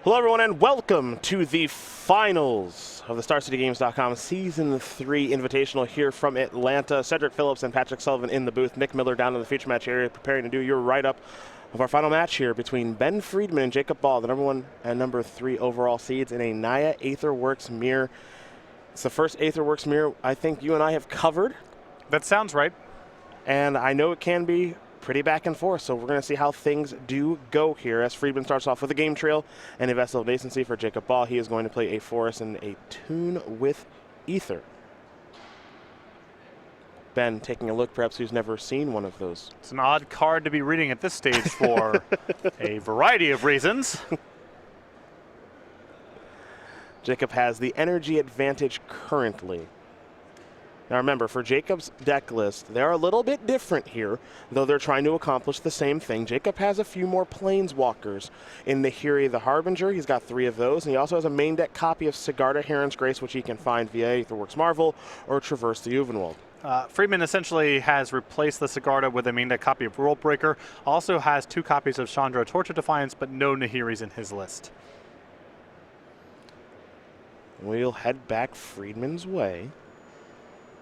Hello everyone and welcome to the finals of the StarCityGames.com Season 3 Invitational here from Atlanta. Cedric Phillips and Patrick Sullivan in the booth. Nick Miller down in the feature match area preparing to do your write-up of our final match here between Ben Friedman and Jacob Baugh, the #1 and #3 overall seeds in a Naya Aetherworks mirror. It's the first Aetherworks mirror I think you and I have covered. That sounds right. And I know it can be pretty back and forth, so we're going to see how things do go here as Friedman starts off with a game trail and a Vessel of Nascency for Jacob Baugh. He is going to play a Forest and a Tune with Ether. Ben taking a look, perhaps who's never seen one of those. It's an odd card to be reading at this stage for a variety of reasons. Jacob has the energy advantage currently. Now remember, for Jacob's deck list, they're a little bit different here, though they're trying to accomplish the same thing. Jacob has a few more Planeswalkers in Nahiri the Harbinger. He's got 3 of those, and he also has a main deck copy of Sigarda Heron's Grace, which he can find via Aetherworks Marvel or Traverse the Uvenwald. Friedman essentially has replaced the Sigarda with a main deck copy of World Breaker. Also has 2 copies of Chandra Torch of Defiance, but no Nahiris in his list. We'll head back Friedman's way.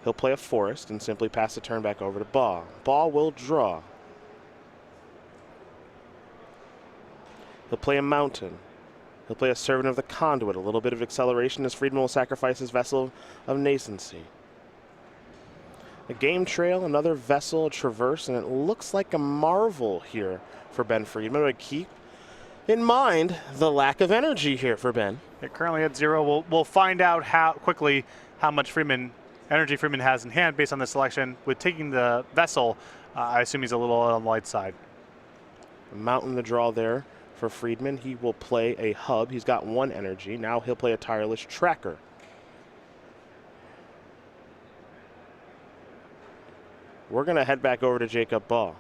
He'll play a Forest and simply pass the turn back over to Baugh. Baugh will draw. He'll play a Mountain. He'll play a Servant of the Conduit, a little bit of acceleration as Friedman will sacrifice his Vessel of Nascency. A game trail, another Vessel, a Traverse, and it looks like a Marvel here for Ben Friedman. But keep in mind the lack of energy here for Ben. It currently at 0. We'll find out quickly how much energy Friedman has in hand based on the selection. With taking the Vessel, I assume he's a little on the light side. Mountain the draw there for Friedman. He will play a Hub. He's got 1 energy. Now he'll play a Tireless Tracker. We're going to head back over to Jacob Baugh.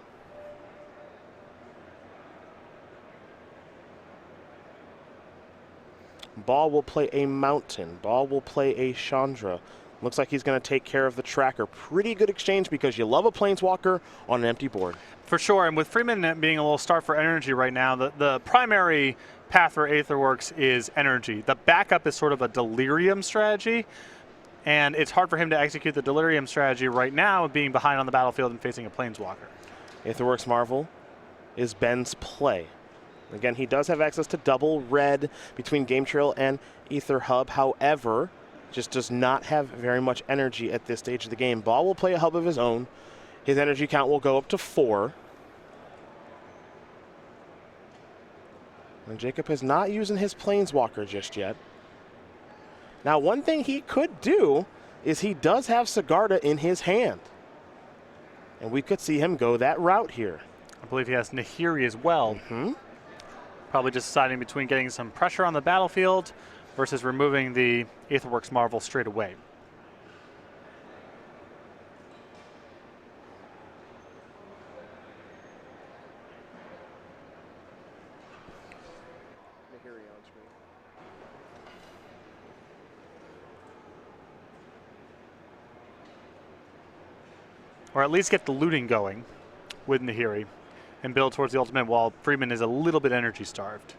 Baugh will play a Mountain. Baugh will play a Chandra. Looks like he's going to take care of the tracker. Pretty good exchange because you love a Planeswalker on an empty board. For sure, and with Friedman being a little starved for energy right now, the primary path for Aetherworks is energy. The backup is sort of a Delirium strategy, and it's hard for him to execute the Delirium strategy right now, being behind on the battlefield and facing a Planeswalker. Aetherworks Marvel is Ben's play. Again, he does have access to double red between Game Trail and Ether Hub. However, just does not have very much energy at this stage of the game. Baugh will play a Hub of his own. His energy count will go up to 4. And Jacob is not using his Planeswalker just yet. Now, one thing he could do is he does have Sigarda in his hand. And we could see him go that route here. I believe he has Nahiri as well. Probably just deciding between getting some pressure on the battlefield versus removing the Aetherworks Marvel straight away. Or at least get the looting going with Nahiri and build towards the ultimate while Friedman is a little bit energy starved.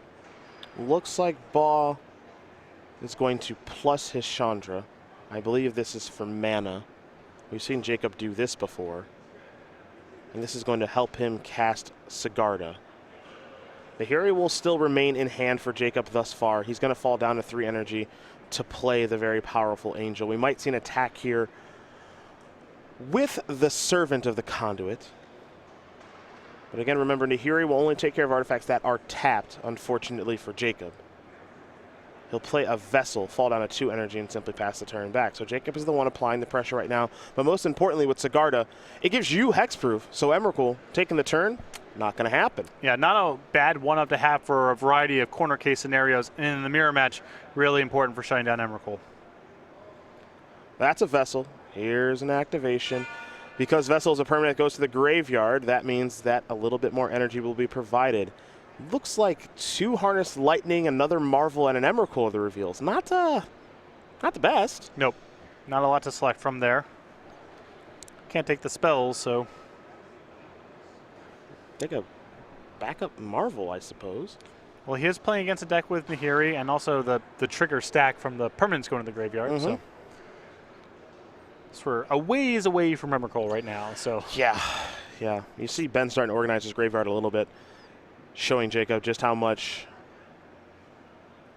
Looks like Baugh is going to plus his Chandra. I believe this is for mana. We've seen Jacob do this before. And this is going to help him cast Sigarda. Nahiri will still remain in hand for Jacob thus far. He's going to fall down to 3 energy to play the very powerful Angel. We might see an attack here with the Servant of the Conduit. But again, remember, Nahiri will only take care of artifacts that are tapped, unfortunately for Jacob. He'll play a Vessel, fall down to 2 energy, and simply pass the turn back. So Jacob is the one applying the pressure right now. But most importantly with Sigarda, it gives you hexproof. So Emrakul taking the turn, not going to happen. Yeah, not a bad one-up to have for a variety of corner case scenarios. In the mirror match, really important for shutting down Emrakul. That's a Vessel. Here's an activation. Because Vessel is a permanent that goes to the graveyard, that means that a little bit more energy will be provided. Looks like 2 Harnessed Lightning, another Marvel, and an Emrakul are the reveals. Not the best. Nope. Not a lot to select from there. Can't take the spells, so. Take a backup Marvel, I suppose. Well, he is playing against a deck with Nahiri and also the trigger stack from the permanents going to the graveyard. So we're a ways away from Emrakul right now. So yeah. You see Ben starting to organize his graveyard a little bit, showing Jacob just how much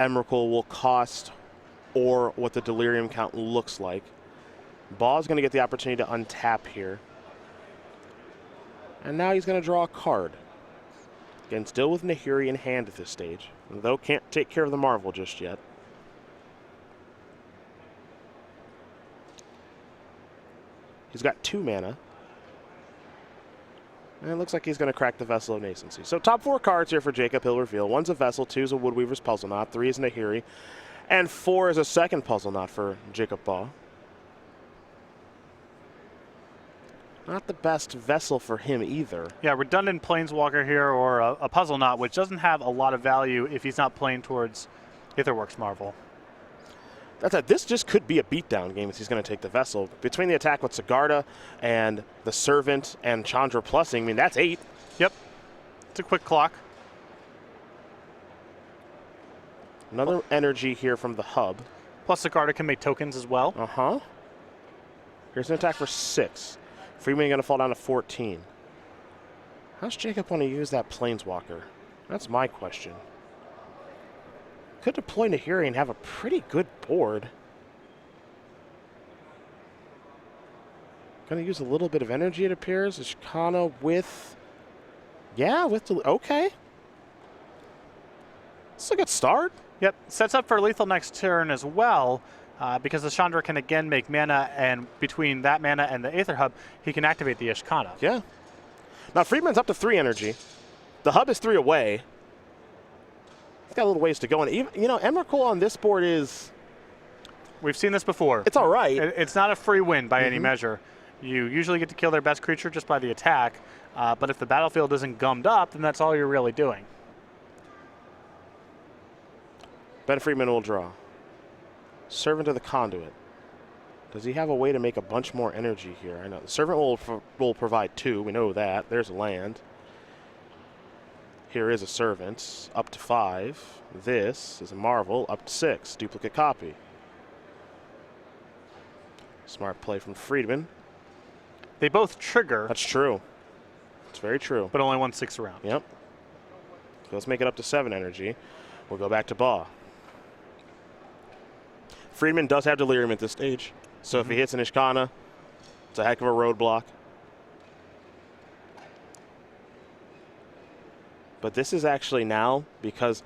Emrakul will cost or what the Delirium count looks like. Baugh's going to get the opportunity to untap here. And now he's going to draw a card. Again, still with Nahiri in hand at this stage, though can't take care of the Marvel just yet. He's got 2 mana. And it looks like he's going to crack the Vessel of Nascency. So top 4 cards here for Jacob, he'll reveal. 1's a Vessel, 2's a Woodweaver's Puzzle Knot, 3 is Nahiri, and 4 is a second Puzzle Knot for Jacob Baugh. Not the best vessel for him either. yeah, redundant Planeswalker here or a Puzzle Knot, which doesn't have a lot of value if he's not playing towards Aetherworks Marvel. That's it. This just could be a beatdown game if he's going to take the Vessel. Between the attack with Sigarda and the Servant and Chandra Plussing, I mean, that's 8. Yep. It's a quick clock. Another energy here from the hub. Plus Sigarda can make tokens as well. Here's an attack for 6. Friedman going to fall down to 14. How's Jacob want to use that Planeswalker? That's my question. Could deploy Nahiri and have a pretty good board. Going to use a little bit of energy, it appears. Ishkana with... Yeah, with... Okay. It's a good start. Yep, sets up for lethal next turn as well, because the Chandra can again make mana, and between that mana and the Aether Hub, he can activate the Ishkana. Yeah. Now, Friedman's up to 3 energy. The hub is 3 away. He's got a little ways to go. And even, you know, Emrakul on this board is... We've seen this before. It's all right. It's not a free win by any measure. You usually get to kill their best creature just by the attack, but if the battlefield isn't gummed up, then that's all you're really doing. Ben Friedman will draw. Servant of the Conduit. Does he have a way to make a bunch more energy here? I know. The Servant will provide 2. We know that. There's a land. Here is a Servant. Up to 5. This is a Marvel. Up to 6. Duplicate copy. Smart play from Friedman. They both trigger. That's true. It's very true. But only 1 6 around. Yep. So let's make it up to 7 energy. We'll go back to Baugh. Friedman does have Delirium at this stage. So if he hits an Ishkana, it's a heck of a roadblock. But this is actually now, because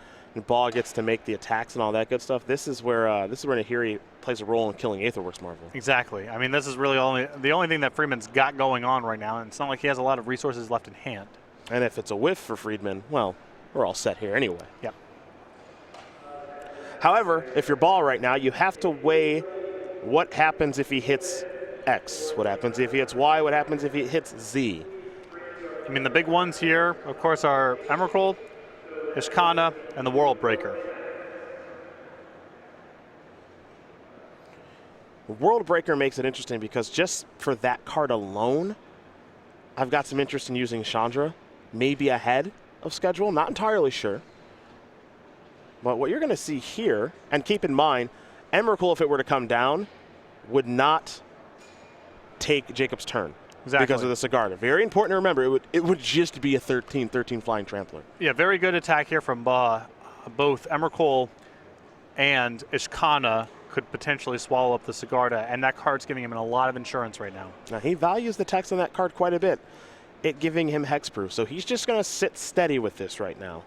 Baugh gets to make the attacks and all that good stuff, this is where Nahiri plays a role in killing Aetherworks Marvel. Exactly. I mean, this is really the only thing that Friedman's got going on right now, and it's not like he has a lot of resources left in hand. And if it's a whiff for Friedman, well, we're all set here anyway. Yep. However, if you're Baugh right now, you have to weigh what happens if he hits X, what happens if he hits Y, what happens if he hits Z. I mean, the big ones here, of course, are Emrakul, Ishkana, and the World Breaker. World Breaker makes it interesting because just for that card alone, I've got some interest in using Chandra, maybe ahead of schedule, not entirely sure. But what you're going to see here, and keep in mind, Emrakul, if it were to come down, would not take Jacob's turn. Exactly. Because of the Sigarda. Very important to remember, it would just be a 13 flying trampler. Yeah, very good attack here from Baugh. Both Emrakul and Ishkana could potentially swallow up the Sigarda, and that card's giving him a lot of insurance right now. Now, he values the text on that card quite a bit, it giving him hexproof. So he's just going to sit steady with this right now.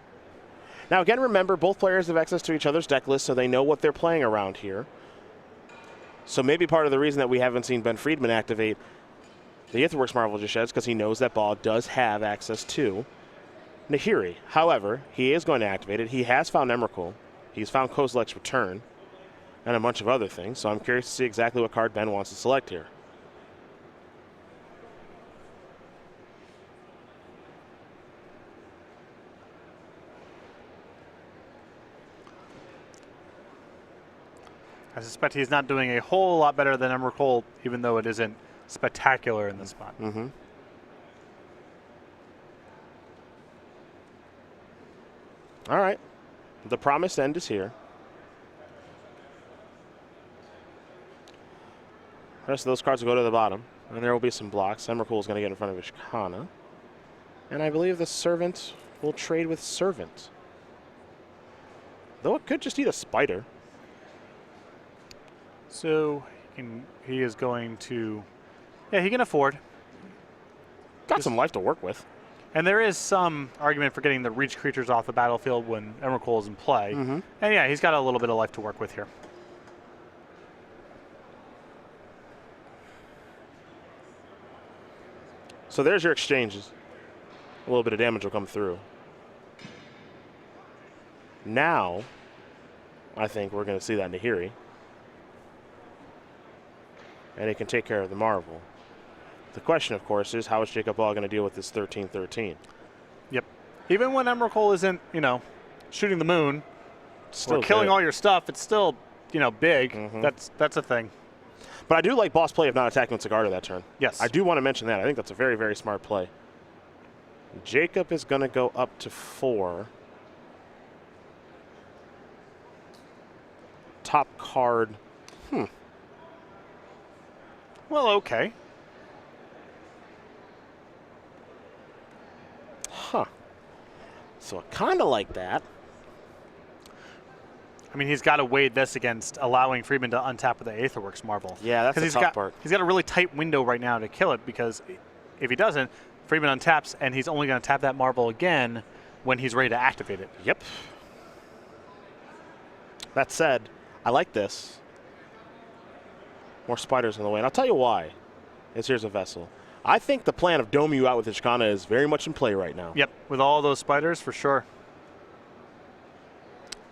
Now, again, remember, both players have access to each other's deck list, so they know what they're playing around here. So maybe part of the reason that we haven't seen Ben Friedman activate the Aetherworks Marvel just yet is because he knows that Baugh does have access to Nahiri. However, he is going to activate it. He has found Emrakul. He's found Kozilek's Return and a bunch of other things. So I'm curious to see exactly what card Ben wants to select here. I suspect he's not doing a whole lot better than Emrakul, even though it isn't spectacular in this spot. All right. The promised end is here. The rest of those cards will go to the bottom, and there will be some blocks. Emrakul is going to get in front of Ishkana. And I believe the Servant will trade with Servant. Though it could just eat a Spider. So he is going to, yeah, he can afford. Got some life to work with. And there is some argument for getting the reach creatures off the battlefield when Emrakul is in play. And yeah, he's got a little bit of life to work with here. So there's your exchanges. A little bit of damage will come through. Now, I think we're going to see that Nahiri. And it can take care of the Marvel. The question, of course, is how is Jacob Baugh going to deal with this 13-13? Yep. Even when Emrakul isn't, you know, shooting the moon Still or killing good. all your stuff, it's still, you know, big. That's a thing. But I do like Baugh's play of not attacking with Sigarda that turn. Yes. I do want to mention that. I think that's a very, very smart play. Jacob is going to go up to 4. Top card. Well, okay. Huh. So I kind of like that. I mean, he's got to weigh this against allowing Friedman to untap with the Aetherworks Marvel. Yeah, that's the he's tough got, part. He's got a really tight window right now to kill it, because if he doesn't, Friedman untaps, and he's only going to tap that Marvel again when he's ready to activate it. Yep. That said, I like this. More spiders in the way. And I'll tell you why. Here's a vessel. I think the plan of dome you out with Ishkana is very much in play right now. Yep, with all those spiders, for sure.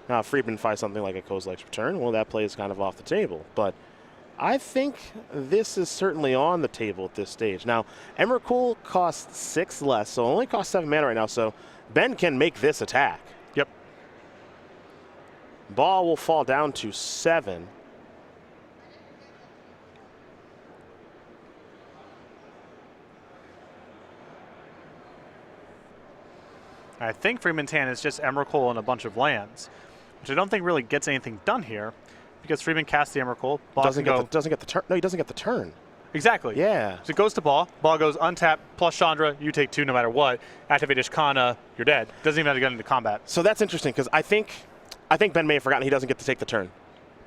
Now, if Friedman finds something like a Kozilek's Return, well, that play is kind of off the table. But I think this is certainly on the table at this stage. Now, Emrakul costs 6 less, so only costs 7 mana right now, so Ben can make this attack. Yep. Baugh will fall down to 7. I think Friedman's hand is just Emrakul and a bunch of lands, which I don't think really gets anything done here, because Friedman casts the Emrakul. Doesn't get the turn. No, he doesn't get the turn. Exactly. Yeah. So it goes to Baugh. Baugh goes untap plus Chandra. You take 2 no matter what. Activate Ishkana. You're dead. Doesn't even have to get into combat. So that's interesting, because I think Ben may have forgotten he doesn't get to take the turn.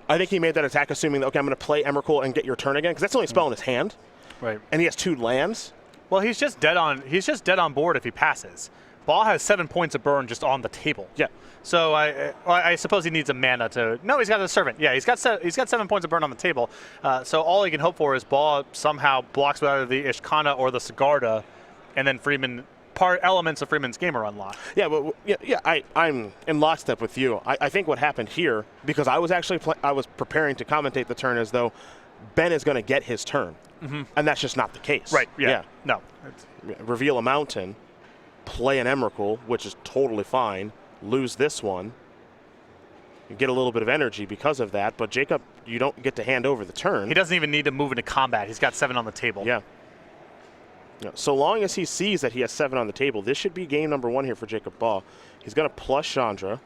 I think he made that attack assuming that, okay, I'm going to play Emrakul and get your turn again, because that's the only spell in his hand. Right. And he has 2 lands. Well, he's just dead on. He's just dead on board if he passes. Baugh has 7 points of burn just on the table. Yeah. So I suppose he needs a mana to. No, he's got the Servant. Yeah, he's got 7 points of burn on the table. So all he can hope for is Baugh somehow blocks with either the Ishkana or the Sigarda, and then Friedman elements of Friedman's game are unlocked. Yeah, but I'm in lockstep with you. I think what happened here, because I was actually I was preparing to commentate the turn as though Ben is going to get his turn, and that's just not the case. Right. Yeah. No. Reveal a mountain, play an Emrakul, which is totally fine. Lose this one. You get a little bit of energy because of that, but Jacob, you don't get to hand over the turn. He doesn't even need to move into combat. He's got 7 on the table. Yeah. So long as he sees that he has 7 on the table, this should be game number 1 here for Jacob Baugh. He's going to plus Chandra.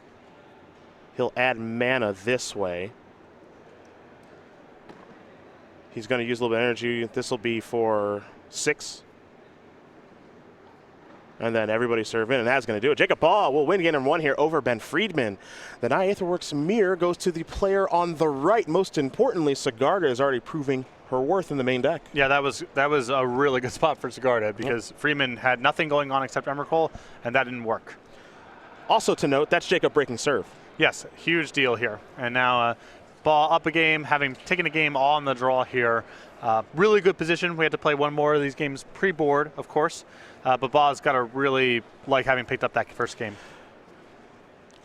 He'll add mana this way. He's going to use a little bit of energy. This will be for 6. And then everybody serve in, and that's going to do it. Jacob Baugh will win game number 1 here over Ben Friedman. The Aetherworks mirror goes to the player on the right. Most importantly, Sigarda is already proving her worth in the main deck. Yeah, that was a really good spot for Sigarda, because Friedman had nothing going on except Emrakul, and that didn't work. Also to note, that's Jacob breaking serve. Yes, huge deal here. And now Baugh up a game, having taken a game on the draw here. Really good position. We had to play one more of these games pre-board, of course. But Baugh's got to really like having picked up that first game.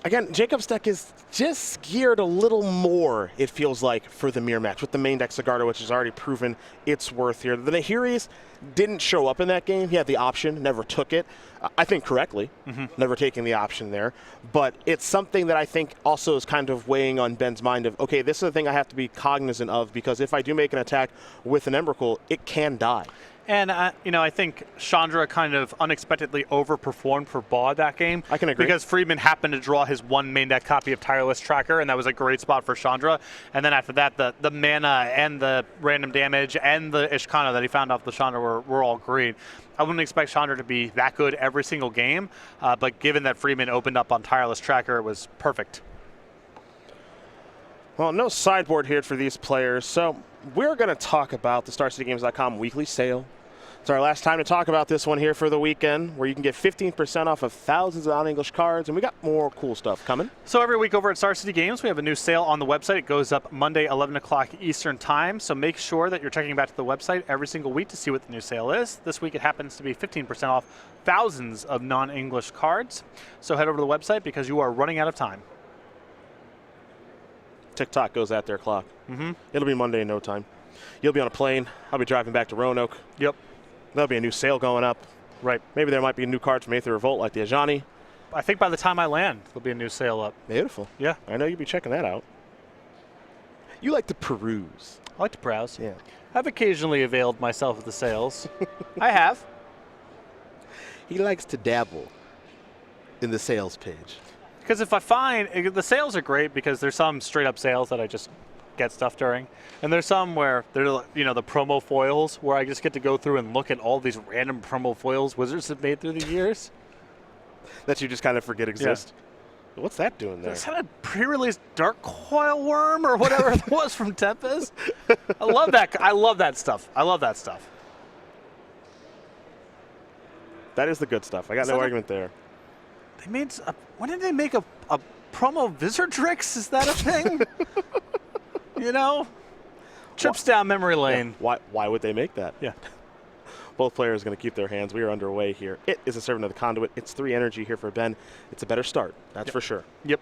Again, Jacob's deck is just geared a little more, it feels like, for the mirror match with the main deck Sigarda, which has already proven its worth here. The Nahiris didn't show up in that game. He had the option, never took it. I think correctly, never taking the option there. But it's something that I think also is kind of weighing on Ben's mind of, okay, this is the thing I have to be cognizant of, because if I do make an attack with an Emrakul, it can die. And, you know, I think Chandra kind of unexpectedly overperformed for Baugh that game. I can agree. Because Friedman happened to draw his one main deck copy of Tireless Tracker, and that was a great spot for Chandra. And then after that, the mana and the random damage and the Ishkana that he found off the Chandra were all great. I wouldn't expect Chandra to be that good every single game, but given that Friedman opened up on Tireless Tracker, it was perfect. Well, no sideboard here for these players, so we're going to talk about the StarCityGames.com weekly sale. It's our last time to talk about this one here for the weekend, where you can get 15% off of thousands of non-English cards, and we got more cool stuff coming. So every week over at Star City Games, we have a new sale on the website. It goes up Monday, 11 o'clock Eastern Time, so make sure that you're checking back to the website every single week to see what the new sale is. This week it happens to be 15% off thousands of non-English cards, so head over to the website because you are running out of time. TikTok goes at their clock. Mm-hmm. It'll be Monday in no time. You'll be on a plane. I'll be driving back to Roanoke. Yep. There'll be a new sale going up. Right. Maybe there might be a new card from Aether Revolt like the Ajani. I think by the time I land, there'll be a new sale up. Beautiful. Yeah. I know you'll be checking that out. You like to peruse. I like to browse. Yeah. I've occasionally availed myself of the sales. I have. He likes to dabble in the sales page. Because if I find, the sales are great because there's some straight up sales that I just get stuff during. And there's some where they're, you know, the promo foils where I just get to go through and look at all these random promo foils Wizards have made through the years. That you just kind of forget exist. Yeah. What's that doing there? Is that a pre-release Dark Coil Worm or whatever it was from Tempest? I love that. I love that stuff. I love that stuff. That is the good stuff. I got no argument there. They made when did they make a promo Wizardrix? Is that a thing? You know, trips down memory lane. Yeah. Why would they make that? Yeah. Both players are going to keep their hands. We are underway here. It is a Servant of the Conduit. It's 3 energy here for Ben. It's a better start. That's for sure. Yep.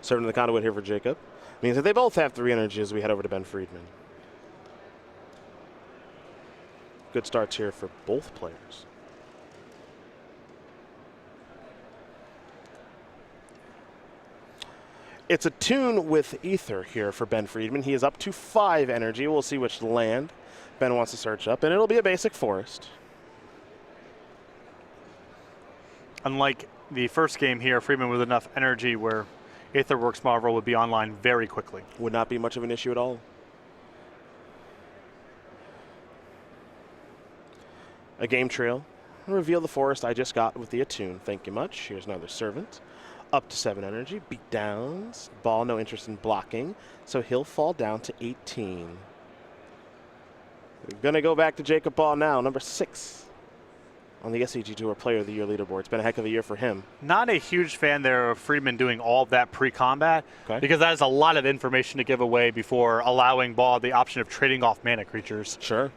Servant of the Conduit here for Jacob. Means that they both have 3 energy as we head over to Ben Friedman. Good starts here for both players. It's a tune with Ether here for Ben Friedman. He is up to 5 energy. We'll see which land Ben wants to search up, and it'll be a basic forest. Unlike the first game here, Friedman with enough energy where Aetherworks Marvel would be online very quickly. Would not be much of an issue at all. A game trail. Reveal the forest I just got with the attune. Thank you much. Here's another servant. Up to 7 energy. Beat downs. Baugh, no interest in blocking. So he'll fall down to 18. We're going to go back to Jacob Baugh now, number 6 on the SCG Tour Player of the Year leaderboard. It's been a heck of a year for him. Not a huge fan there of Friedman doing all of that pre-combat, because that is a lot of information to give away before allowing Baugh the option of trading off mana creatures. Sure.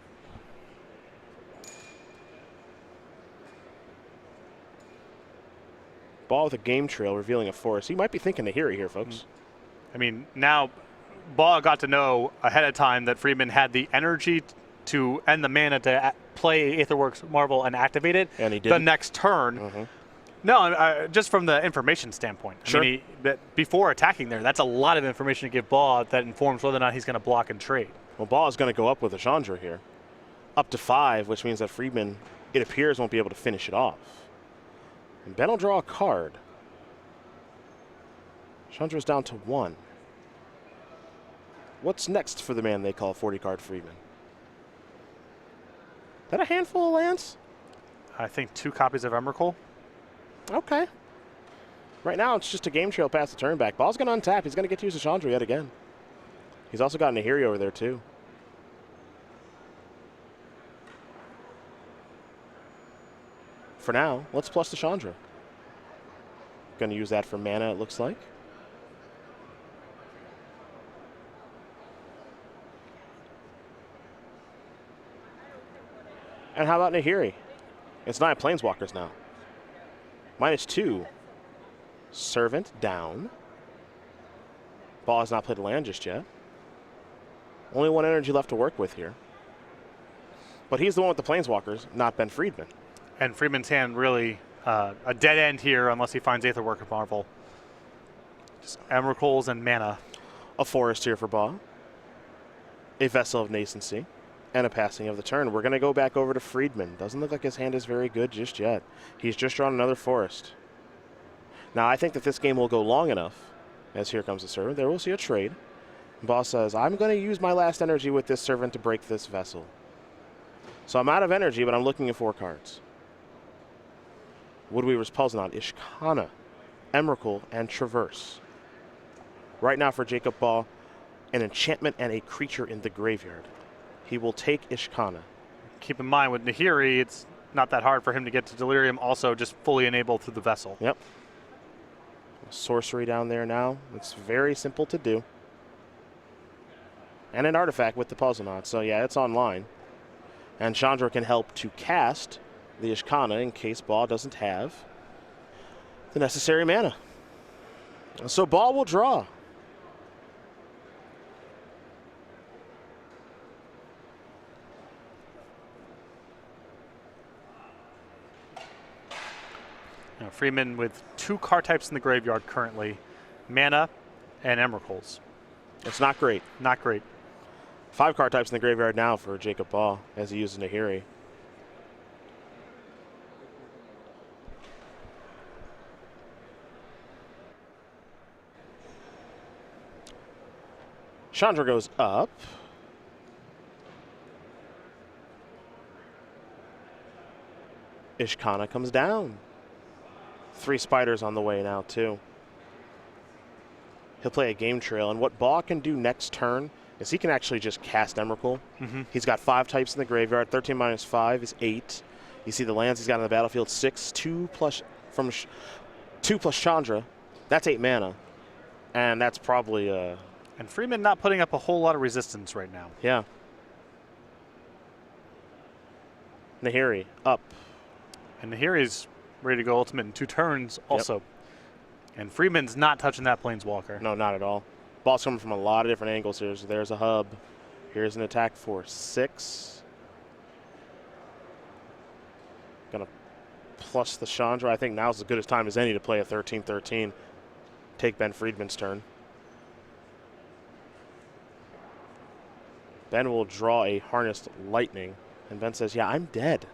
Baugh with a game trail revealing a forest. He might be thinking Nahiri here, folks. I mean, now Baugh got to know ahead of time that Friedman had the energy to and the mana to play Aetherworks Marvel and activate it and he did the next turn. No, just from the information standpoint. Sure. I mean, before attacking there, that's a lot of information to give Baugh that informs whether or not he's going to block and trade. Well, Baugh is going to go up with a Chandra here. Up to 5, which means that Friedman, it appears, won't be able to finish it off. And Ben will draw a card. Chandra's down to 1. What's next for the man they call 40-card Friedman? Is that a handful of lands? I think 2 copies of Emrakul. Okay. Right now, it's just a game trail past the turn back. Ball's going to untap. He's going to get to use a Chandra yet again. He's also got Nahiri over there, too. For now, let's plus the Chandra. Going to use that for mana, it looks like. And how about Nahiri? It's 9 Planeswalkers now. -2. Servant down. Baugh has not played a land just yet. Only 1 energy left to work with here. But he's the one with the Planeswalkers, not Ben Friedman. And Friedman's hand really a dead end here unless he finds Aetherworks Marvel. Just Emrakuls and mana. A forest here for Baugh. a Vessel of Nascency and a passing of the turn. We're going to go back over to Friedman. Doesn't look like his hand is very good just yet. He's just drawn another forest. Now, I think that this game will go long enough, as here comes the servant. There we'll see a trade. Baugh says, I'm going to use my last energy with this servant to break this vessel. So I'm out of energy, but I'm looking at 4 cards. Woodweaver's Puzzlenaut, Ishkana, Emrakul, and Traverse. Right now for Jacob Baugh, an enchantment and a creature in the graveyard. He will take Ishkana. Keep in mind, with Nahiri, it's not that hard for him to get to Delirium, also just fully enabled through the Vessel. Yep. Sorcery down there now. It's very simple to do. And an artifact with the Puzzlenaut. So yeah, it's online. And Chandra can help to cast the Ishkana in case Baugh doesn't have the necessary mana. So Baugh will draw. Now, Friedman with 2 card types in the graveyard currently, mana and Emrakuls. It's not great. Not great. 5 card types in the graveyard now for Jacob Baugh as he uses Nahiri. Chandra goes up. Ishkana comes down. 3 spiders on the way now, too. He'll play a game trail, and what Baugh can do next turn is he can actually just cast Emrakul. He's got 5 types in the graveyard. 13 minus 5 is 8. You see the lands he's got on the battlefield, 6, 2 plus from 2 plus Chandra. That's 8 mana, and that's probably And Friedman not putting up a whole lot of resistance right now. yeah. Nahiri up. And Nahiri's ready to go ultimate in 2 turns also. And Friedman's not touching that Planeswalker. No, not at all. Ball's coming from a lot of different angles here. So there's a hub. Here's an attack for 6. Gonna plus the Chandra. I think now's as good a time as any to play a 13-13. Take Ben Friedman's turn. Ben will draw a Harnessed Lightning. And Ben says, yeah, I'm dead.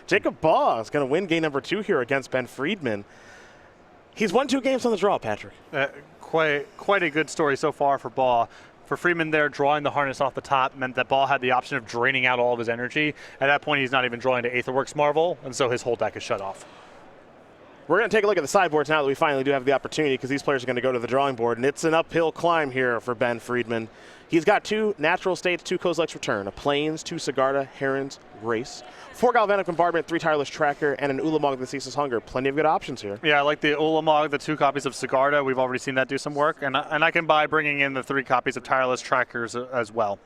Jacob Baugh is going to win game number 2 here against Ben Friedman. He's won 2 games on the draw, Patrick. Quite a good story so far for Baugh. For Friedman there, drawing the harness off the top meant that Baugh had the option of draining out all of his energy. At that point, he's not even drawing to Aetherworks Marvel, and so his whole deck is shut off. We're going to take a look at the sideboards now that we finally do have the opportunity, because these players are going to go to the drawing board, and it's an uphill climb here for Ben Friedman. He's got 2 natural states, 2 Kozilek's Return, a Plains, 2 Sigarda, Heron's Grace, 4 Galvanic Bombardment, 3 Tireless Tracker, and an Ulamog that ceases hunger. Plenty of good options here. Yeah, I like the Ulamog, the 2 copies of Sigarda. We've already seen that do some work, and I can buy bringing in the 3 copies of Tireless Trackers as well.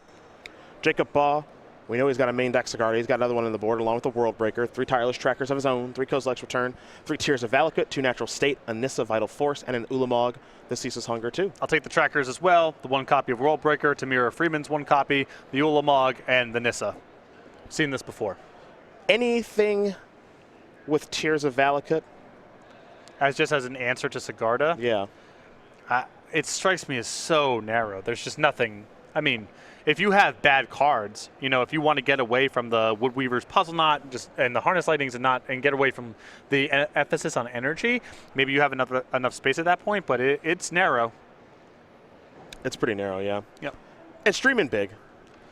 Jacob Baugh, we know he's got a main deck Sigarda. He's got another one on the board along with the World Breaker, 3 Tireless Trackers of his own, 3 Kozilek's Return, 3 Tears of Valakut, 2 Natural State, a Nissa Vital Force, and an Ulamog that ceases hunger too. I'll take the Trackers as well, the 1 copy of World Breaker, to mirror Freeman's 1 copy, the Ulamog, and the Nissa. Seen this before. Anything with Tears of Valakut? Just as an answer to Sigarda? Yeah. It strikes me as so narrow. There's just nothing. I mean, if you have bad cards, you know, if you want to get away from the Woodweaver's Puzzlenaut and the Harness Lightnings and get away from the emphasis on energy, maybe you have enough space at that point, but it's narrow. It's pretty narrow, yeah. Yep. It's streaming big,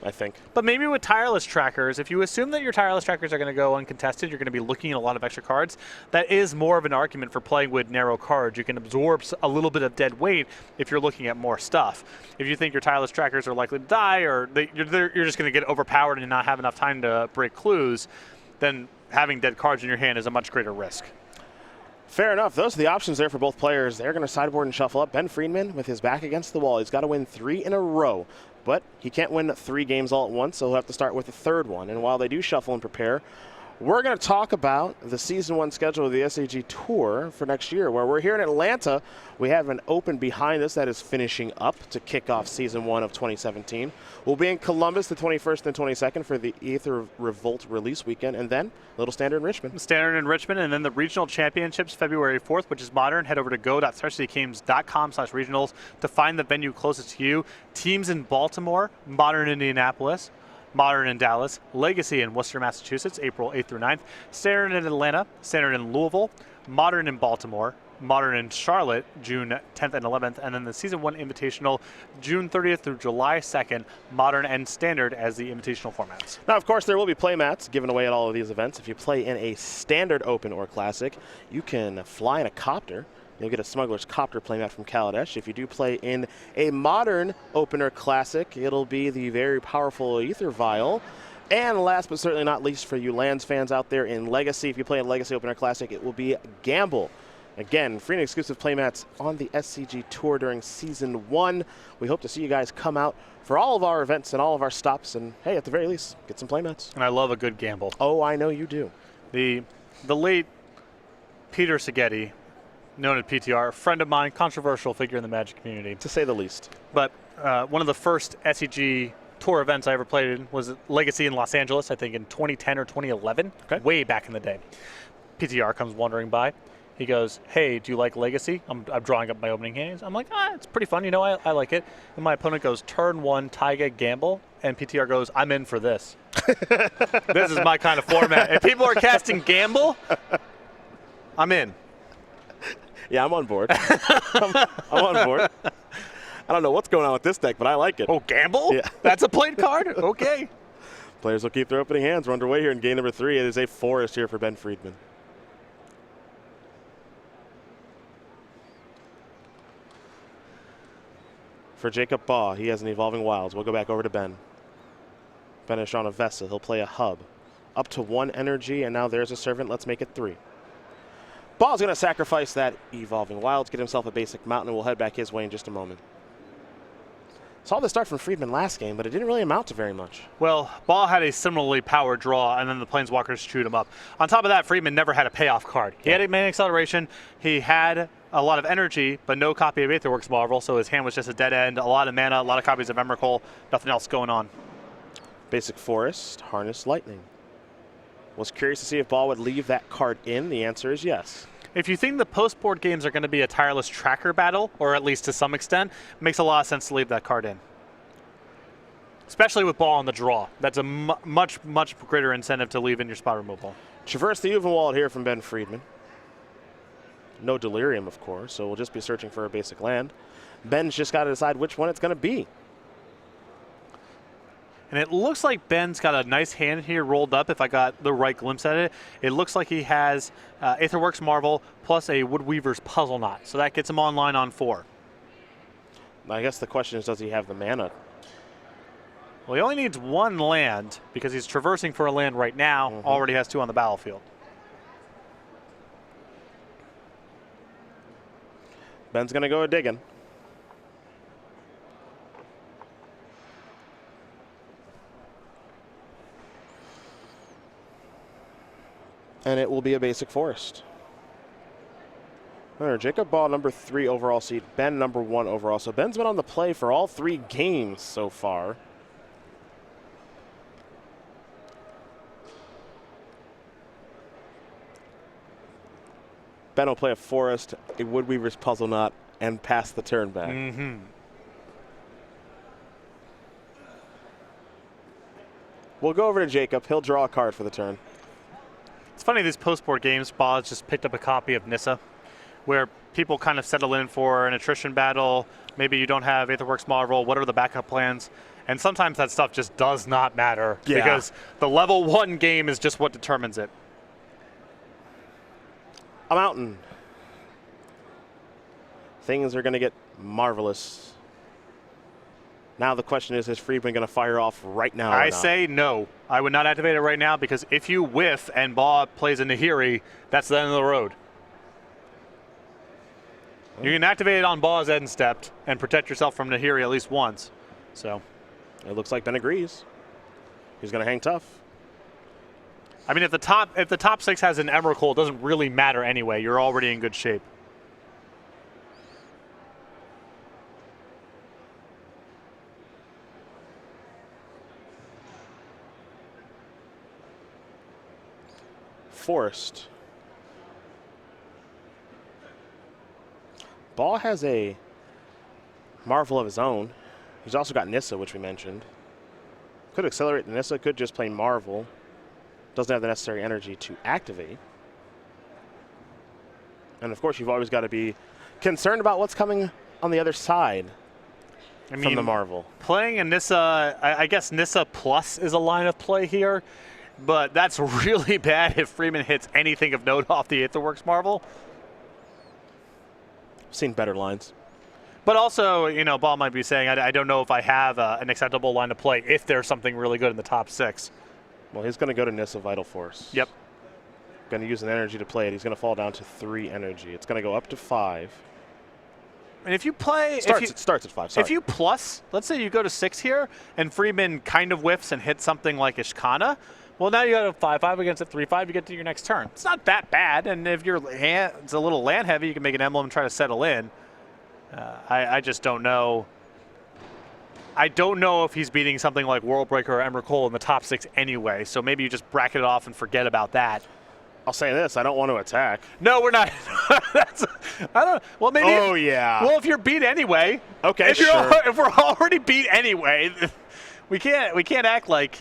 I think. But maybe with Tireless Trackers, if you assume that your Tireless Trackers are going to go uncontested, you're going to be looking at a lot of extra cards. That is more of an argument for playing with narrow cards. You can absorb a little bit of dead weight if you're looking at more stuff. If you think your Tireless Trackers are likely to die, or you're just going to get overpowered and not have enough time to break clues, then having dead cards in your hand is a much greater risk. Fair enough. Those are the options there for both players. They're going to sideboard and shuffle up. Ben Friedman with his back against the wall. He's got to win 3 in a row. But he can't win 3 games all at once, so he'll have to start with the 3rd one. And while they do shuffle and prepare, We're going to talk about the Season 1 schedule of the SCG Tour for next year, where we're here in Atlanta. We have an Open behind us that is finishing up to kick off Season 1 of 2017. We'll be in Columbus the 21st and 22nd for the Aether Revolt release weekend, and then Little Standard in Richmond. Standard in Richmond, and then the Regional Championships February 4th, which is modern. Head over to go.starcitygames.com/regionals to find the venue closest to you. Teams in Baltimore, Modern Indianapolis, Modern in Dallas, Legacy in Worcester, Massachusetts, April 8th through 9th, Standard in Atlanta, Standard in Louisville, Modern in Baltimore, Modern in Charlotte, June 10th and 11th, and then the Season 1 Invitational, June 30th through July 2nd, Modern and Standard as the Invitational formats. Now, of course, there will be playmats given away at all of these events. If you play in a Standard Open or Classic, you can fly in a copter. You'll get a Smuggler's Copter playmat from Kaladesh. If you do play in a Modern Open or Classic, it'll be the very powerful Aether Vial. And last but certainly not least for you Lands fans out there in Legacy, if you play in Legacy Open or Classic, it will be Gamble. Again, free and exclusive playmats on the SCG Tour during Season 1. We hope to see you guys come out for all of our events and all of our stops. And, hey, at the very least, get some playmats. And I love a good gamble. Oh, I know you do. The late Peter Seghetti, known as PTR, a friend of mine, controversial figure in the Magic community. To say the least. But one of the first SCG Tour events I ever played in was Legacy in Los Angeles, I think in 2010 or 2011, way back in the day. PTR comes wandering by. He goes, hey, do you like Legacy? I'm drawing up my opening hands. I'm like, it's pretty fun. You know, I like it. And my opponent goes, turn 1, Taiga, Gamble. And PTR goes, I'm in for this. This is my kind of format. If people are casting Gamble, I'm in. Yeah, I'm on board. I'm on board. I don't know what's going on with this deck, but I like it. Oh, Gamble? Yeah. That's a played card? Okay. Players will keep their opening hands. We're underway here in game number 3. It is a Forest here for Ben Friedman. For Jacob Baugh, he has an Evolving Wilds. We'll go back over to Ben. Ben is on a Vessa. He'll play a Hub. Up to 1 energy, and now there's a Servant. Let's make it 3. Baugh's going to sacrifice that Evolving Wilds, get himself a basic mountain, and we'll head back his way in just a moment. Saw the start from Friedman last game, but it didn't really amount to very much. Well, Baugh had a similarly powered draw, and then the Planeswalkers chewed him up. On top of that, Friedman never had a payoff card. He had a main acceleration. He had a lot of energy, but no copy of Aetherworks Marvel, so his hand was just a dead end. A lot of mana, a lot of copies of Emrakul, nothing else going on. Basic Forest, Harness Lightning. Was curious to see if Baugh would leave that card in. The answer is yes. If you think the post-board games are going to be a tireless tracker battle, or at least to some extent, it makes a lot of sense to leave that card in. Especially with Baugh on the draw. That's a much greater incentive to leave in your spot removal. Traverse the Uvenwald here from Ben Friedman. No Delirium, of course, so we'll just be searching for a basic land. Ben's just got to decide which one it's going to be. And it looks like Ben's got a nice hand here rolled up, if I got the right glimpse at it. It looks like he has Aetherworks Marvel plus a Woodweaver's Puzzle Knot. So that gets him online on 4. I guess the question is, does he have the mana? Well, he only needs 1 land because he's traversing for a land right now. Already has 2 on the battlefield. Ben's going to go digging. And it will be a basic Forest. Jacob Baugh, number 3 overall seed. Ben, number 1 overall. So Ben's been on the play for all 3 games so far. Ben will play a Forest, a Woodweaver's Puzzle Knot, and pass the turn back. We'll go over to Jacob. He'll draw a card for the turn. It's funny, these post-board games, Baugh's just picked up a copy of Nissa, where people kind of settle in for an attrition battle. Maybe you don't have Aetherworks Marvel. What are the backup plans? And sometimes that stuff just does not matter because the level 1 game is just what determines it. A mountain. Things are going to get marvelous. Now the question is Friedman going to fire off right now? I say no. I would not activate it right now because if you whiff and Baugh plays a Nahiri, that's the end of the road. You can activate it on Baugh's end step and protect yourself from Nahiri at least once. So it looks like Ben agrees. He's going to hang tough. I mean, if the top 6 has an Emrakul, it doesn't really matter anyway. You're already in good shape. Forest. Baugh has a Marvel of his own. He's also got Nissa, which we mentioned. Could accelerate the Nissa, could just play Marvel. Doesn't have the necessary energy to activate. And of course, you've always got to be concerned about what's coming on the other side from the Marvel. Playing a Nissa, I guess Nissa Plus is a line of play here, but that's really bad if Friedman hits anything of note off the Aetherworks Marvel. I've seen better lines. But also, you know, Baugh might be saying, I don't know if I have an acceptable line to play if there's something really good in the top 6. Well, he's going to go to Nissa Vital Force. Yep. Going to use an energy to play it. He's going to fall down to 3 energy. It's going to go up to 5. And if you play... It starts at 5, sorry. If you plus, let's say you go to 6 here, and Friedman kind of whiffs and hits something like Ishkana, well, now you got a 5-5 against a 3-5, you get to your next turn. It's not that bad, and if it's a little land heavy, you can make an emblem and try to settle in. I just don't know. I don't know if he's beating something like Worldbreaker or Emrakul in the top 6 anyway, so maybe you just bracket it off and forget about that. I'll say this, I don't want to attack. No, we're not. Well, maybe. Oh, yeah. Well, if you're beat anyway. Okay, sure. If we're already beat anyway, we can't act like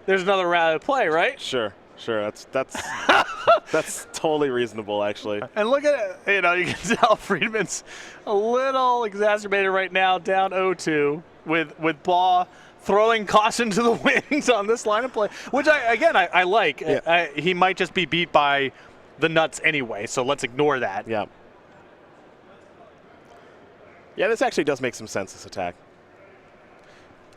there's another round to play, right? Sure. That's that's totally reasonable, actually. And look at it, you can tell Friedman's a little exacerbated right now, down 0-2, with Baugh throwing caution to the winds on this line of play, which I like. Yeah. He might just be beat by the nuts anyway, so let's ignore that. Yeah. Yeah, this actually does make some sense, this attack.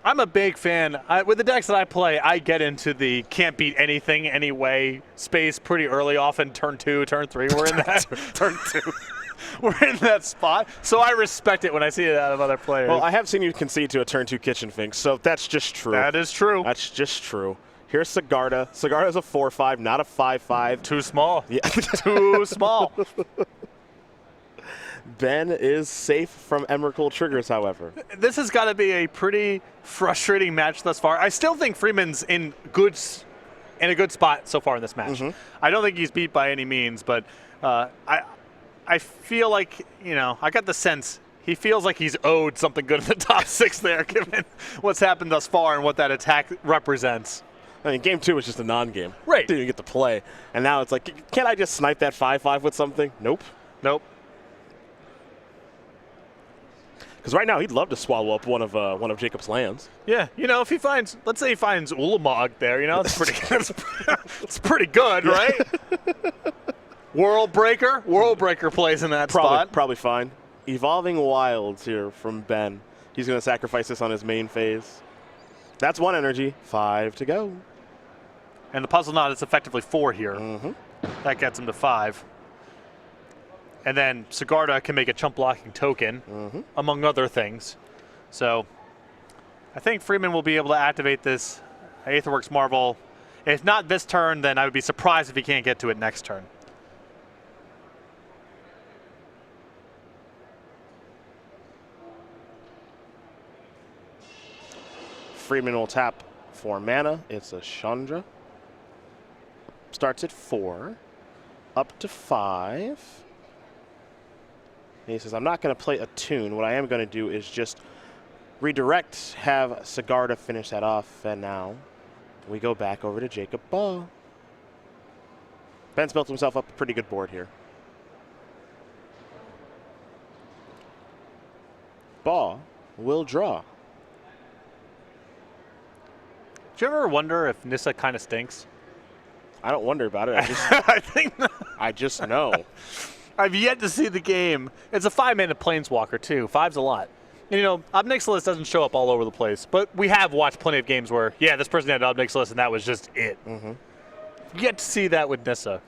I'm a big fan. With the decks that I play, I get into the can't beat anything anyway space pretty early, often turn 2, turn 3. We're in that Turn 2. We're in that spot. So I respect it when I see it out of other players. Well, I have seen you concede to a turn 2 Kitchen Finks, so that's just true. That is true. That's just true. Here's Sigarda. Sigarda's a 4-5, not a 5-5. Too small. Yeah. Too small. Ben is safe from Emrakul triggers, however. This has got to be a pretty frustrating match thus far. I still think Freeman's in a good spot so far in this match. Mm-hmm. I don't think he's beat by any means, but I feel like, I got the sense he feels like he's owed something good in the top 6 there, given what's happened thus far and what that attack represents. I mean, game 2 was just a non-game. Right. Didn't even get to play. And now it's like, can't I just snipe that 5-5 with something? Nope. Because right now he'd love to swallow up one of Jacob's lands. Yeah, if he finds, let's say he finds Ulamog there, it's pretty, it's pretty good, right? Worldbreaker plays in that spot. Probably fine. Evolving Wilds here from Ben. He's going to sacrifice this on his main phase. That's 1 energy. 5 to go. And the puzzle knot is effectively 4 here. Mm-hmm. That gets him to 5. And then Sigarda can make a chump blocking token, among other things. So I think Friedman will be able to activate this Aetherworks Marvel. If not this turn, then I would be surprised if he can't get to it next turn. Friedman will tap 4 mana. It's a Chandra. Starts at 4. Up to 5. And he says, I'm not going to play a tune. What I am going to do is just redirect, have Sigarda finish that off, and now we go back over to Jacob Baugh. Ben's built himself up a pretty good board here. Baugh will draw. Do you ever wonder if Nissa kind of stinks? I don't wonder about it. I just know. I've yet to see the game. It's a 5-mana planeswalker, too. 5's a lot. And, Obnixilis doesn't show up all over the place. But we have watched plenty of games where, yeah, this person had Obnixilis, and that was just it. Mm-hmm. You get to see that with Nissa.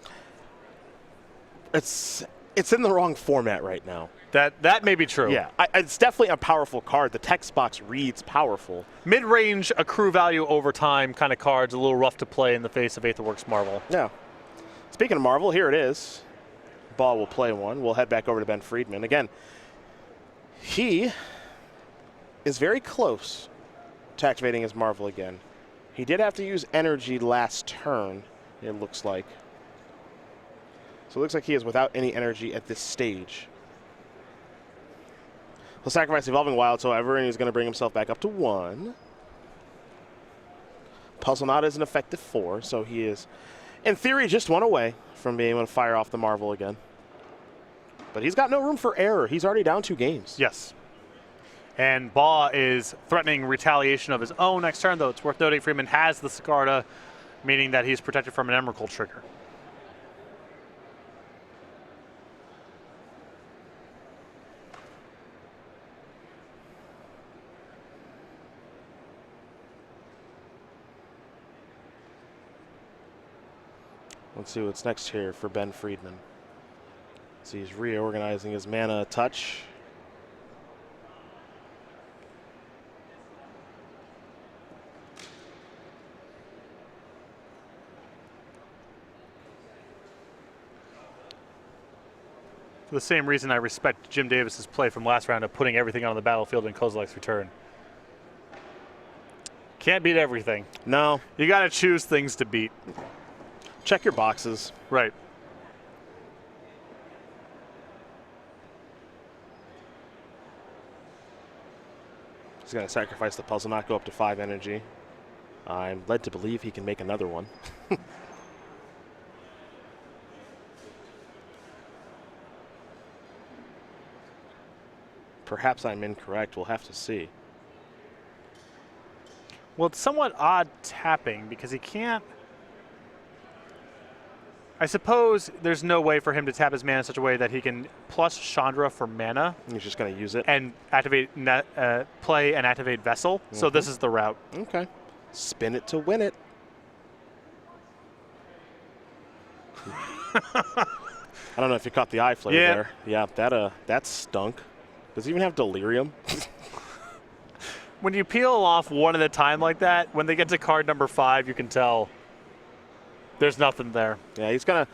It's It's in the wrong format right now. That may be true. Yeah, it's definitely a powerful card. The text box reads powerful. Mid-range, accrue value over time kind of cards, a little rough to play in the face of Aetherworks Marvel. Yeah. Speaking of Marvel, here it is. Baugh will play one. We'll head back over to Ben Friedman. Again, he is very close to activating his Marvel again. He did have to use energy last turn, it looks like. So it looks like he is without any energy at this stage. He'll sacrifice Evolving Wilds, however, and he's going to bring himself back up to 1. Puzzle Knot is an effective 4, so he is, in theory, just 1 away from being able to fire off the Marvel again. But he's got no room for error. He's already down 2 games. Yes. And Baugh is threatening retaliation of his own next turn, though it's worth noting Friedman has the Sigarda, meaning that he's protected from an Emrakul trigger. Let's see what's next here for Ben Friedman. So he's reorganizing his mana a touch. For the same reason I respect Jim Davis's play from last round of putting everything on the battlefield in Kozilek's return. Can't beat everything. No. You got to choose things to beat. Check your boxes. Right. He's going to sacrifice the Puzzle Knot, go up to 5 energy. I'm led to believe he can make another one. Perhaps I'm incorrect. We'll have to see. Well, it's somewhat odd tapping because he can't. I suppose there's no way for him to tap his mana in such a way that he can plus Chandra for mana. He's just going to use it. And activate, play and activate Vessel. So this is the route. Okay. Spin it to win it. I don't know if you caught the eye flavor there. Yeah, that stunk. Does he even have Delirium? When you peel off one at a time like that, when they get to card number 5, you can tell there's nothing there. Yeah, he's gonna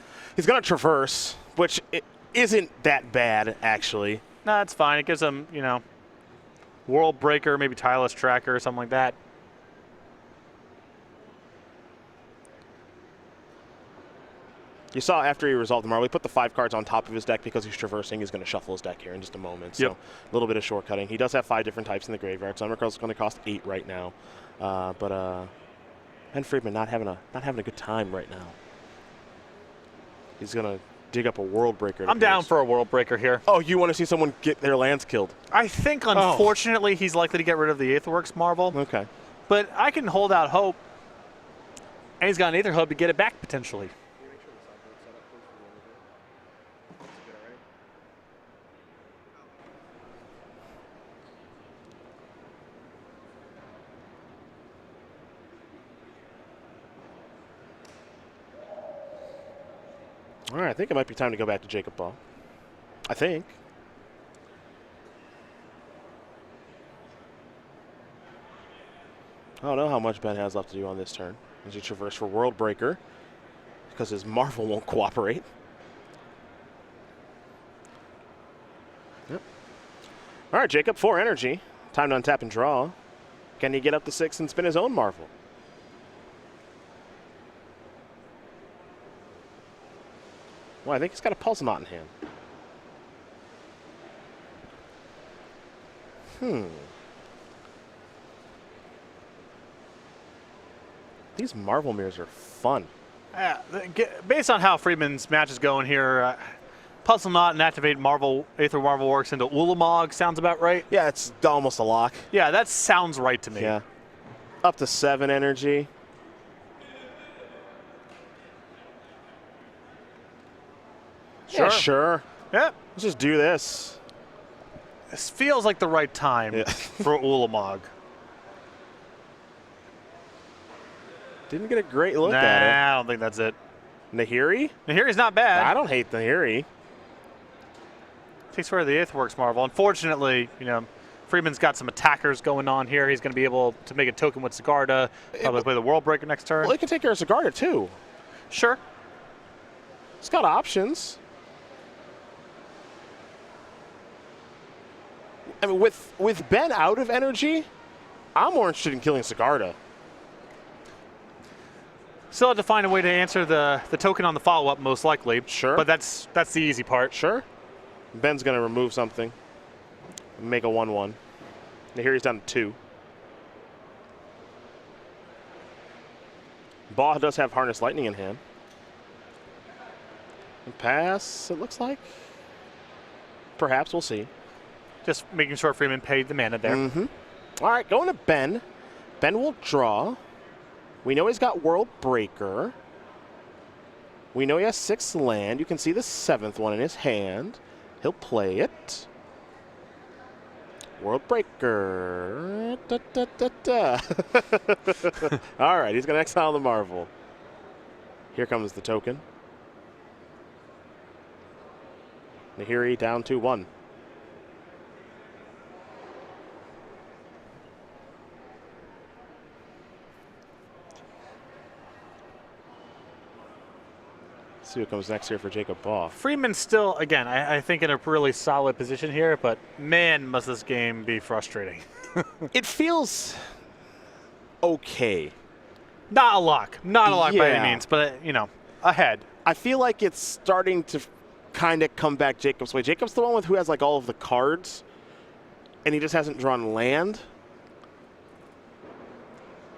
traverse, which it isn't that bad actually. No, it's fine. It gives him, World Breaker, maybe Tireless Tracker or something like that. You saw after he resolved the Marvel, he put the 5 cards on top of his deck because he's traversing. He's going to shuffle his deck here in just a moment. So a little bit of shortcutting. He does have 5 different types in the graveyard. So Emrakul's going to cost 8 right now. But Ben Friedman not having a good time right now. He's going to dig up a World Breaker. I'm down for a World Breaker here. Oh, you want to see someone get their lands killed? I think, unfortunately, he's likely to get rid of the Aetherworks Marvel. Okay. But I can hold out hope. And he's got an Aether Hub to get it back, potentially. All right, I think it might be time to go back to Jacob Baugh. I think. I don't know how much Ben has left to do on this turn. As he traverse for World Breaker, because his Marvel won't cooperate. Yep. All right, Jacob, 4 energy. Time to untap and draw. Can he get up to 6 and spin his own Marvel? Well, I think he's got a Puzzle Knot in hand. These Marvel mirrors are fun. Based on how Friedman's match is going here, Puzzle Knot and activate Aether Marvel works into Ulamog sounds about right. Yeah, it's almost a lock. Yeah, that sounds right to me. Yeah. Up to 7 energy. Sure. Yeah, sure. Yeah. Let's just do this. This feels like the right time for Ulamog. Didn't get a great look at it. I don't think that's it. Nahiri? Nahiri's not bad. I don't hate Nahiri. Takes care of the Aetherworks Marvel. Unfortunately, you know, Friedman's got some attackers going on here. He's going to be able to make a token with Sigarda, probably play the World Breaker next turn. Well, he can take care of Sigarda, too. Sure. He's got options. I mean, with Ben out of energy, I'm more interested in killing Sigarda. Still have to find a way to answer the token on the follow-up, most likely. Sure. But that's the easy part. Sure. Ben's going to remove something. Make a 1/1. Now here he's down to 2. Baugh does have Harness Lightning in hand. And pass, it looks like. Perhaps, we'll see. Just making sure Friedman paid the mana there. Mm-hmm. All right, going to Ben. Ben will draw. We know he's got World Breaker. We know he has 6 land. You can see the 7th one in his hand. He'll play it. World Breaker. Da, da, da, da. All right, he's going to exile the Marvel. Here comes the token. Nahiri down 2-1. See what comes next here for Jacob Baugh. Friedman's still, again, I think in a really solid position here, but man, must this game be frustrating. It feels okay. Not a lock. Not a lock by Yeah. any means, but, you know, ahead. I feel like it's starting to kind of come back Jacob's way. Jacob's the one who has like all of the cards, and he just hasn't drawn land.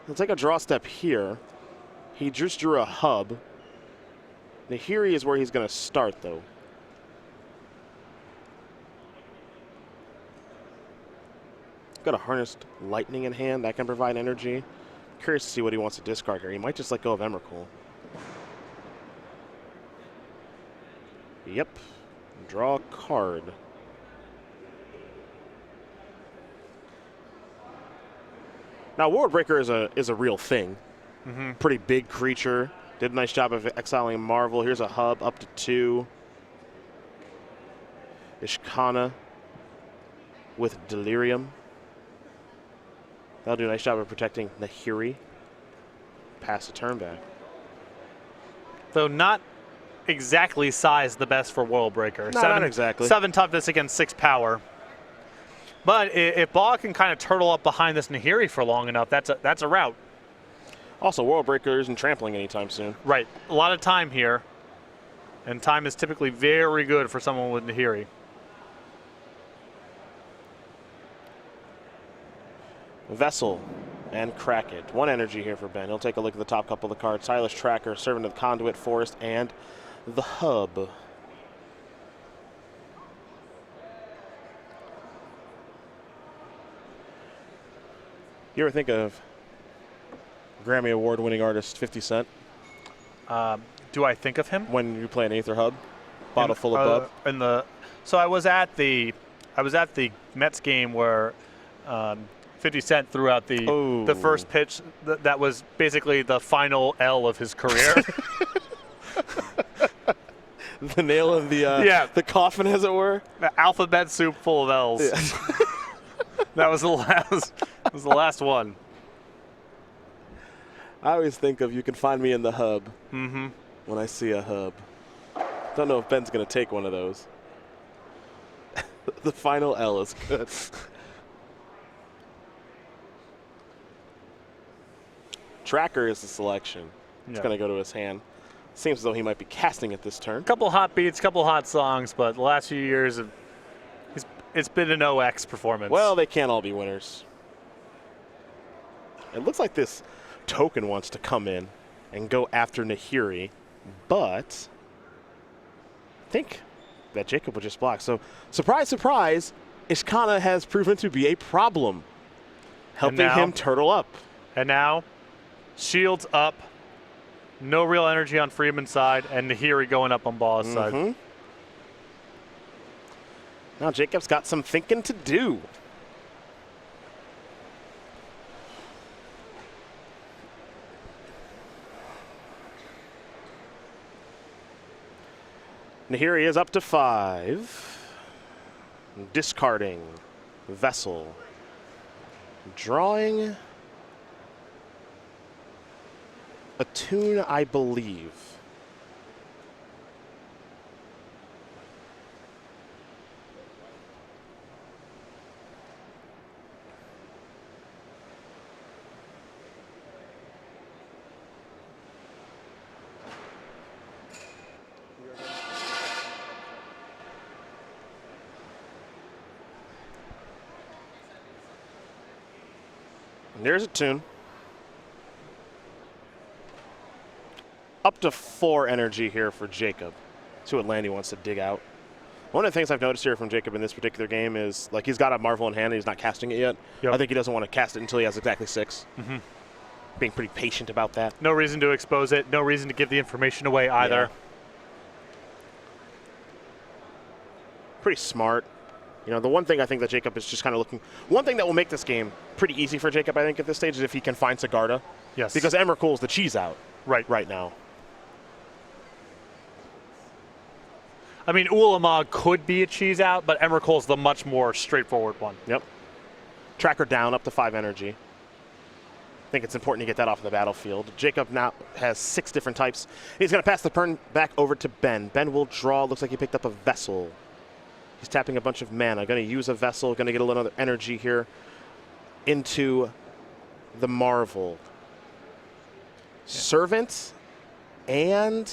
He'll take a draw step here. He just drew a hub. Nahiri is where he's going to start, though. Got a Harnessed Lightning in hand. That can provide energy. Curious to see what he wants to discard here. He might just let go of Emrakul. Yep. Draw a card. Now, World Breaker is a real thing. Mm-hmm. Pretty big creature. Did a nice job of exiling Marvel. Here's a hub up to 2. Ishkana with Delirium. That'll do a nice job of protecting Nahiri. Pass the turn back. Though not exactly size the best for World Breaker. No, not exactly. 7 toughness against 6 power. But if Baugh can kind of turtle up behind this Nahiri for long enough, that's a route. Also, World Breaker isn't trampling anytime soon. Right. A lot of time here. And time is typically very good for someone with Nahiri. Vessel and Crack It. 1 energy here for Ben. He'll take a look at the top couple of the cards. Tireless Tracker, Servant of the Conduit, Forest, and the Hub. You ever think of Grammy Award-winning artist 50 Cent? Do I think of him? When you play an Aether Hub? Bottle full of bub? So I was at the Mets game where 50 Cent threw out the first pitch that was basically the final L of his career. The nail in the coffin, as it were? The alphabet soup full of L's. Yeah. That was the last one. I always think of you can find me in the hub when I see a hub. Don't know if Ben's going to take one of those. The final L is good. Tracker is the selection. It's going to go to his hand. Seems as though he might be casting it this turn. Couple hot beats, couple hot songs, but the last few years it's been an OX performance. Well, they can't all be winners. It looks like this token wants to come in and go after Nahiri, but I think that Jacob will just block. So, surprise, surprise, Ishkana has proven to be a problem, helping him turtle up. And now, shields up, no real energy on Friedman's side, and Nahiri going up on Baugh's side. Now Jacob's got some thinking to do. Nahiri is up to 5. Discarding. Vessel. Drawing a tune, I believe. And there's a tune. Up to 4 energy here for Jacob. See what land he wants to dig out. One of the things I've noticed here from Jacob in this particular game is, like, he's got a Marvel in hand and he's not casting it yet. Yep. I think he doesn't want to cast it until he has exactly 6. Being pretty patient about that. No reason to expose it. No reason to give the information away either. Yeah. Pretty smart. You know, the one thing I think that Jacob is just kind of looking... One thing that will make this game pretty easy for Jacob, I think, at this stage is if he can find Sigarda. Yes. Because Emrakul's the cheese out right now. I mean, Ulamog could be a cheese out, but Emrakul's the much more straightforward one. Yep. Tracker down, up to 5 energy. I think it's important to get that off of the battlefield. Jacob now has 6 different types. He's going to pass the turn back over to Ben. Ben will draw. Looks like he picked up a Vessel. He's tapping a bunch of mana. Going to use a Vessel. Going to get a little energy here into the Marvel. Servant and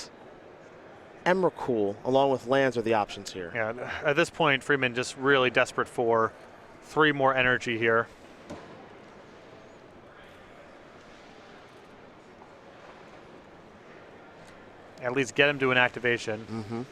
Emrakul, along with lands, are the options here. Yeah, at this point, Friedman just really desperate for 3 more energy here. At least get him to an activation.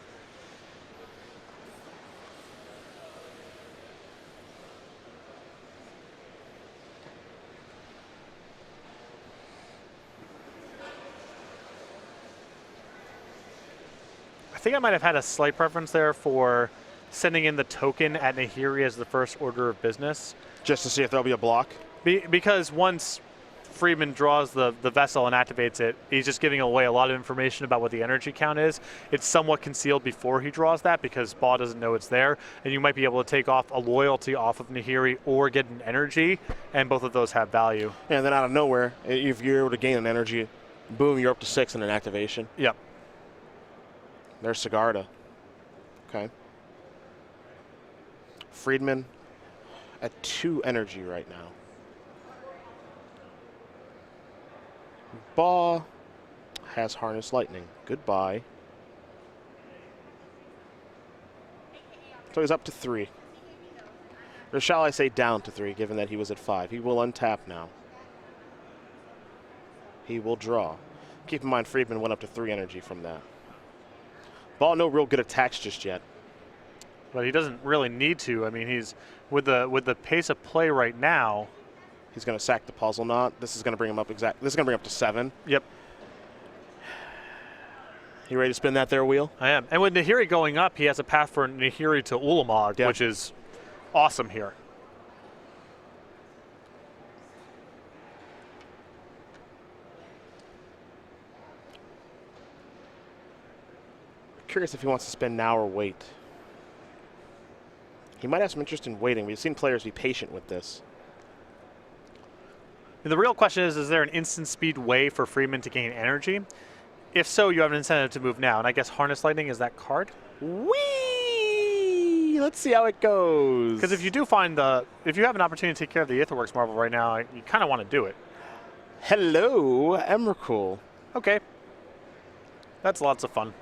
I think I might have had a slight preference there for sending in the token at Nahiri as the first order of business. Just to see if there'll be a block? Because once Friedman draws the vessel and activates it, he's just giving away a lot of information about what the energy count is. It's somewhat concealed before he draws that because Baugh doesn't know it's there, and you might be able to take off a loyalty off of Nahiri or get an energy, and both of those have value. Yeah, and then out of nowhere, if you're able to gain an energy, boom, you're up to 6 in an activation. Yep. There's Sigarda. Okay. Friedman at 2 energy right now. Baugh has Harness Lightning. Goodbye. So he's up to 3. Or shall I say down to 3, given that he was at 5. He will untap now. He will draw. Keep in mind, Friedman went up to 3 energy from that. Baugh, no real good attacks just yet. But he doesn't really need to. I mean, he's with the pace of play right now. He's going to sack the Puzzle Knot. This is going to bring him up This is going to bring him up to 7. Yep. You ready to spin that there wheel? I am. And with Nahiri going up, he has a path for Nahiri to Ulamog, yep, which is awesome here. Curious if he wants to spend now or wait. He might have some interest in waiting. We've seen players be patient with this. And the real question is there an instant speed way for Friedman to gain energy? If so, you have an incentive to move now. And I guess Harness Lightning is that card? Whee! Let's see how it goes. Because if you do find if you have an opportunity to take care of the Aetherworks Marvel right now, you kind of want to do it. Hello, Emrakul. Okay. That's lots of fun.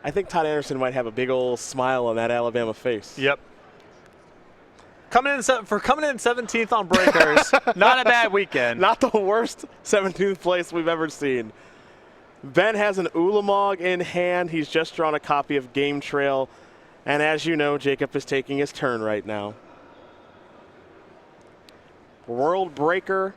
I think Todd Anderson might have a big old smile on that Alabama face. Yep. Coming in 17th on Breakers, not a bad weekend. Not the worst 17th place we've ever seen. Ben has an Ulamog in hand. He's just drawn a copy of Game Trail. And as you know, Jacob is taking his turn right now. World Breaker,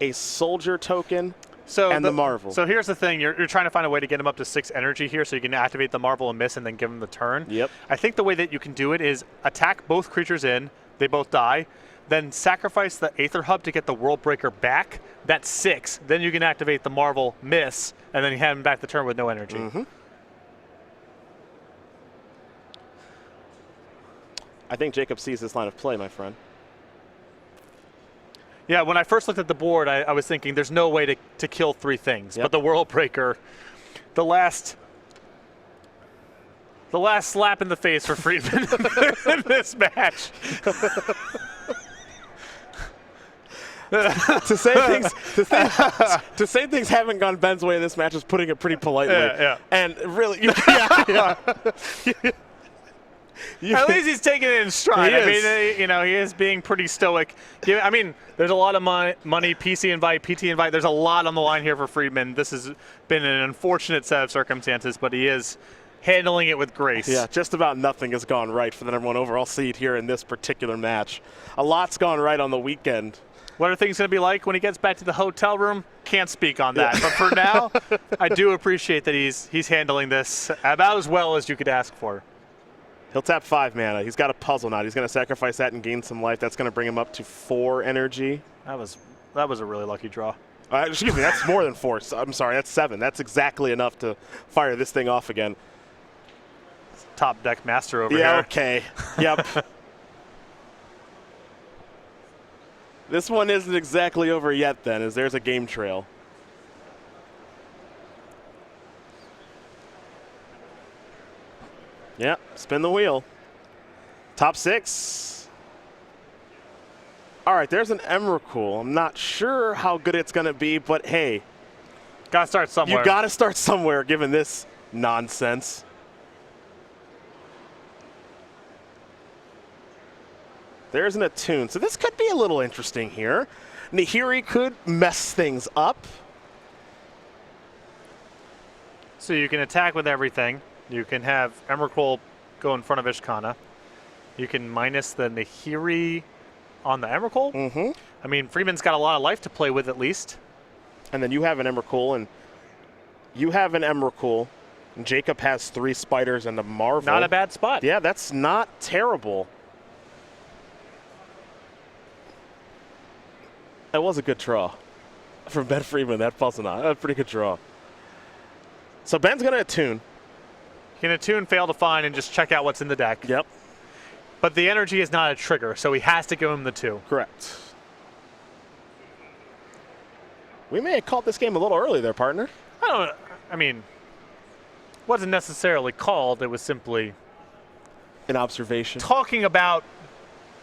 a Soldier token, and the Marvel. So here's the thing. You're trying to find a way to get him up to 6 energy here so you can activate the Marvel and miss and then give him the turn. Yep. I think the way that you can do it is attack both creatures in. They both die. Then sacrifice the Aether Hub to get the World Breaker back. That's 6. Then you can activate the Marvel, miss, and then you have him back the turn with no energy. I think Jacob sees this line of play, my friend. Yeah, when I first looked at the board, I was thinking there's no way to kill 3 things. Yep. But the World Breaker, the last slap in the face for Friedman in this match. to say things haven't gone Ben's way in this match is putting it pretty politely. Yeah. And really, yeah. At least he's taking it in stride. I mean, he is being pretty stoic. I mean, there's a lot of money, PC invite, PT invite. There's a lot on the line here for Friedman. This has been an unfortunate set of circumstances, but he is handling it with grace. Yeah, just about nothing has gone right for the #1 overall seed here in this particular match. A lot's gone right on the weekend. What are things going to be like when he gets back to the hotel room? Can't speak on that. But for now, I do appreciate that he's handling this about as well as you could ask for. He'll tap 5 mana. He's got a puzzle now. He's going to sacrifice that and gain some life. That's going to bring him up to 4 energy. That was a really lucky draw. Excuse me, that's more than 4. I'm sorry, that's 7. That's exactly enough to fire this thing off again. Top deck master over here. Yeah, okay. Yep. This one isn't exactly over yet then, as there's a game trail. Yep, spin the wheel. Top 6. All right, there's an Emrakul. I'm not sure how good it's going to be, but hey. Got to start somewhere. You got to start somewhere given this nonsense. There's an Attune. So this could be a little interesting here. Nahiri could mess things up. So you can attack with everything. You can have Emrakul go in front of Ishkana. You can minus the Nahiri on the Emrakul. Mm-hmm. I mean, Friedman's got a lot of life to play with at least. And then you have an Emrakul, and you have an Emrakul. And Jacob has 3 spiders and a Marvel. Not a bad spot. Yeah, that's not terrible. That was a good draw from Ben Friedman, that puzzle knot. That's a pretty good draw. So Ben's going to Attune. He can Attune, fail to find, and just check out what's in the deck. Yep. But the energy is not a trigger, so he has to give him the 2. Correct. We may have called this game a little early there, partner. I mean, wasn't necessarily called. It was simply an observation. Talking about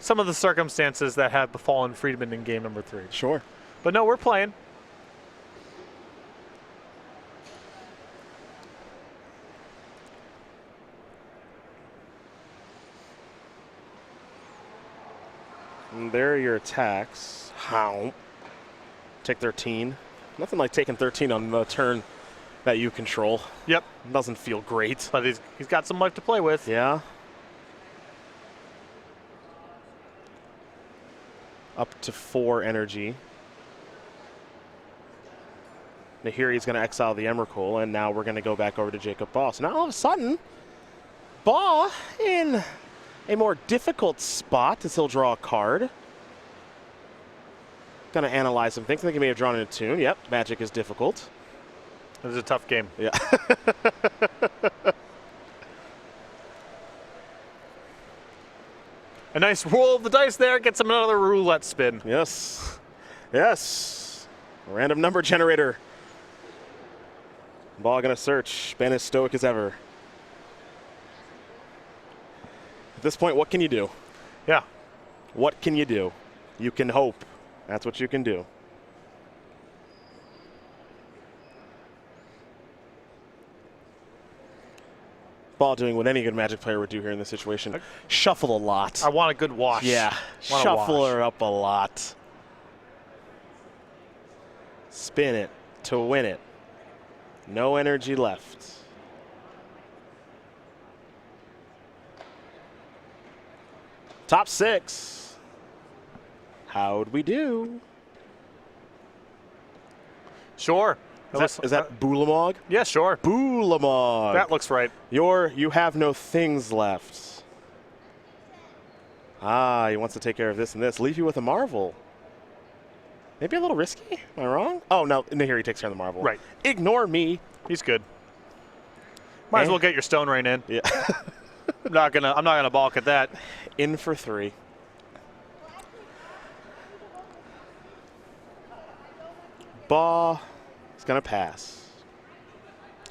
some of the circumstances that have befallen Friedman in game number 3. Sure. But no, we're playing. And there are your attacks. How? Take 13. Nothing like taking 13 on the turn that you control. Yep. Doesn't feel great. But he's got some life to play with. Yeah. Up to 4 energy. Nahiri's going to exile the Emrakul, and now we're going to go back over to Jacob Baugh. So now all of a sudden, Baugh in a more difficult spot as he'll draw a card. Going to analyze some things. I think he may have drawn an Attune. Yep, Magic is difficult. It was a tough game. Yeah. A nice roll of the dice there gets him another roulette spin. Yes. Yes. Random number generator. Baugh going to search. Ben as stoic as ever. At this point, what can you do? Yeah. What can you do? You can hope. That's what you can do. Baugh doing what any good Magic player would do here in this situation. Shuffle a lot. I want a good wash. Yeah. Shuffle her up a lot. Spin it to win it. No energy left. Top 6. How'd we do? Sure. Is that Boulamog? Yeah, sure. Boulamog. That looks right. You have no things left. Ah, he wants to take care of this and this. Leave you with a Marvel. Maybe a little risky? Am I wrong? Oh, no. Nahiri takes care of the Marvel. Right. Ignore me. He's good. Might as well get your Stone Rain in. Yeah. I'm not gonna balk at that. In for 3. Baugh is going to pass.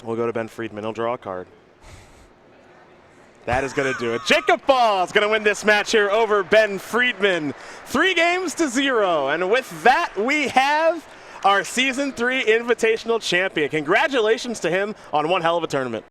We'll go to Ben Friedman. He'll draw a card. That is going to do it. Jacob Baugh is going to win this match here over Ben Friedman. 3-0. And with that, we have our Season 3 Invitational Champion. Congratulations to him on one hell of a tournament.